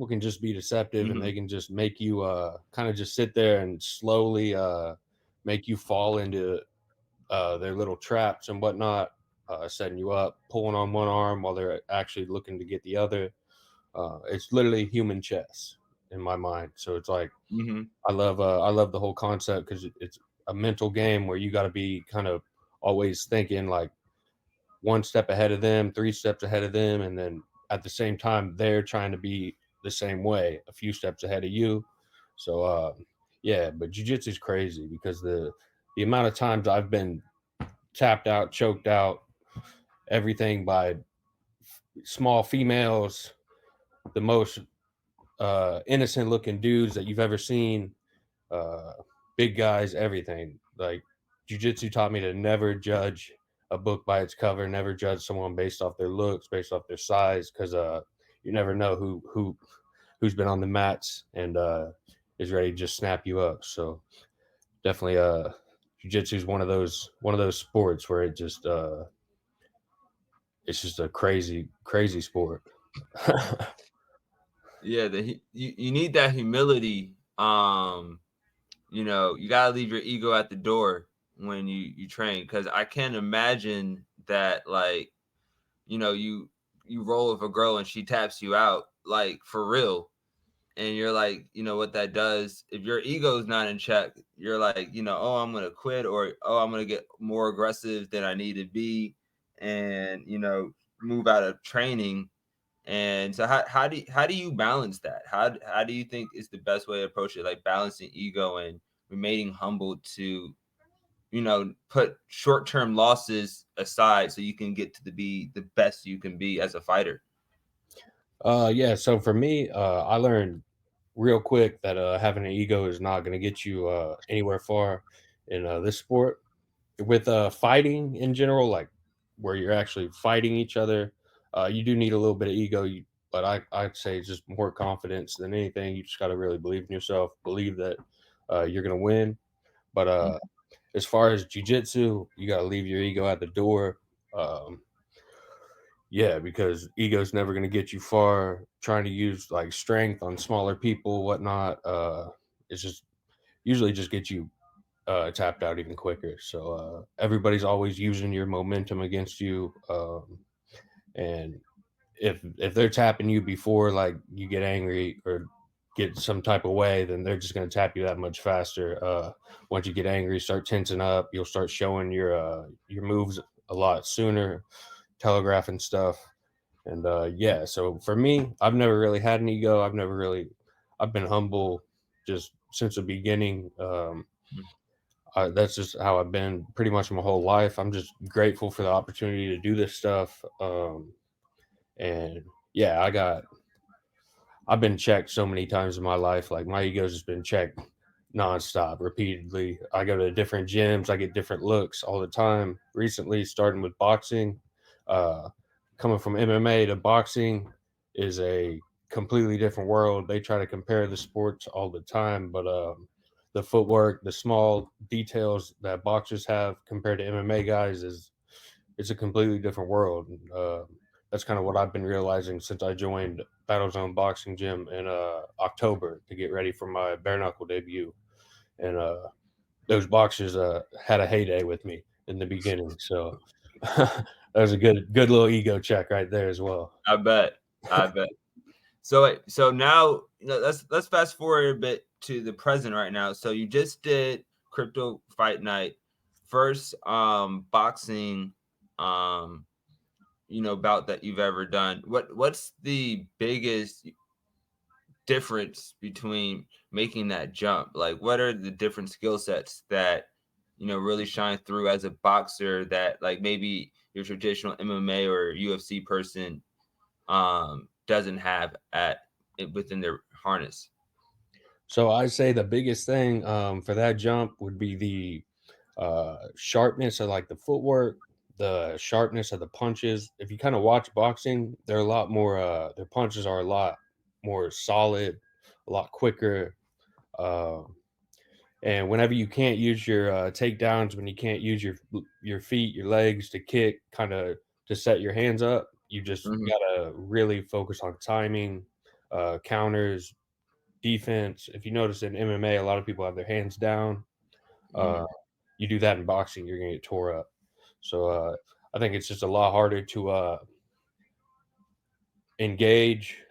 can just be deceptive, and Hmm. they can just make you kind of just sit there and slowly make you fall into their little traps and whatnot, setting you up, pulling on one arm while they're actually looking to get the other. It's literally human chess in my mind. So it's like Hmm. I love the whole concept because it's a mental game where you got to be kind of always thinking like one step ahead of them, three steps ahead of them, and then at the same time they're trying to be the same way, a few steps ahead of you. So yeah, but jujitsu is crazy because the amount of times I've been tapped out, choked out, everything by small females, the most innocent looking dudes that you've ever seen, uh, big guys, everything. Like jujitsu taught me to never judge a book by its cover, never judge someone based off their looks, based off their size, because you never know who's been on the mats and is ready to just snap you up. So definitely, jujitsu is one of those sports where it's just a crazy sport. Yeah, you need that humility. You gotta leave your ego at the door when you train, because I can't imagine that, like, you roll with a girl and she taps you out, like, for real. And you're like, what that does, if your ego is not in check, you're like, oh, I'm gonna quit, or oh, I'm gonna get more aggressive than I need to be, and move out of training. And so how do you balance that? How do you think is the best way to approach it, like balancing ego and remaining humble to put short-term losses aside so you can get to be the best you can be as a fighter? Yeah. So for me, I learned real quick that having an ego is not going to get you anywhere far in this sport. With fighting in general, like where you're actually fighting each other, you do need a little bit of ego. But I'd say just more confidence than anything. You just got to really believe in yourself, believe that you're going to win. But as far as jujitsu, you got to leave your ego at the door. Um, yeah, because ego's never going to get you far. Trying to use like strength on smaller people, whatnot, it's just usually just get you tapped out even quicker. So everybody's always using your momentum against you, and if they're tapping you before like you get angry or get some type of way, then they're just going to tap you that much faster. Once you get angry, start tensing up, you'll start showing your moves a lot sooner, telegraphing stuff. And yeah, so for me, I've never really had an ego. I've been humble just since the beginning. That's just how I've been pretty much my whole life. I'm just grateful for the opportunity to do this stuff. And yeah, I've been checked so many times in my life. Like my ego's just been checked nonstop, repeatedly. I go to different gyms, I get different looks all the time. Recently, starting with boxing, uh, coming from MMA to boxing is a completely different world. They try to compare the sports all the time, but the footwork, the small details that boxers have compared to MMA guys is it's a completely different world. That's kind of what I've been realizing since I joined Battle Zone Boxing Gym in October to get ready for my bare knuckle debut. And those boxers had a heyday with me in the beginning, so that was a good little ego check right there as well. I bet. I bet. So now, let's fast forward a bit to the present right now. So you just did Crypto Fight Night, first boxing um bout that you've ever done. What's the biggest difference between making that jump? Like, what are the different skill sets that really shine through as a boxer that, like, maybe your traditional MMA or UFC person doesn't have within their harness? So I say the biggest thing for that jump would be the sharpness of like the footwork, the sharpness of the punches. If you kind of watch boxing, they're a lot more. Their punches are a lot more solid, a lot quicker. Uh, and whenever you can't use your takedowns, when you can't use your feet, your legs to kick, kind of to set your hands up, you just Hmm. gotta really focus on timing, counters, defense. If you notice in MMA, a lot of people have their hands down. Uh, Mhm. you do that in boxing, you're gonna get tore up. So I think it's just a lot harder to engage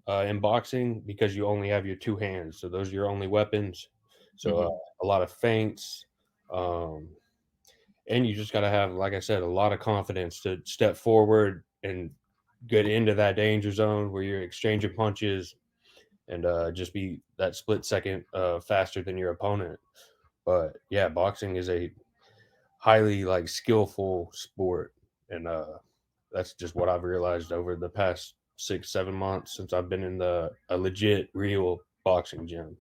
in boxing because you only have your two hands. So those are your only weapons. So Mhm. a lot of feints. Um, and you just got to have, like I said, a lot of confidence to step forward and get into that danger zone where you're exchanging punches and just be that split second faster than your opponent. But yeah, boxing is a highly like skillful sport, and that's just what I've realized over the past 6, 7 months since I've been in the a legit real boxing gym.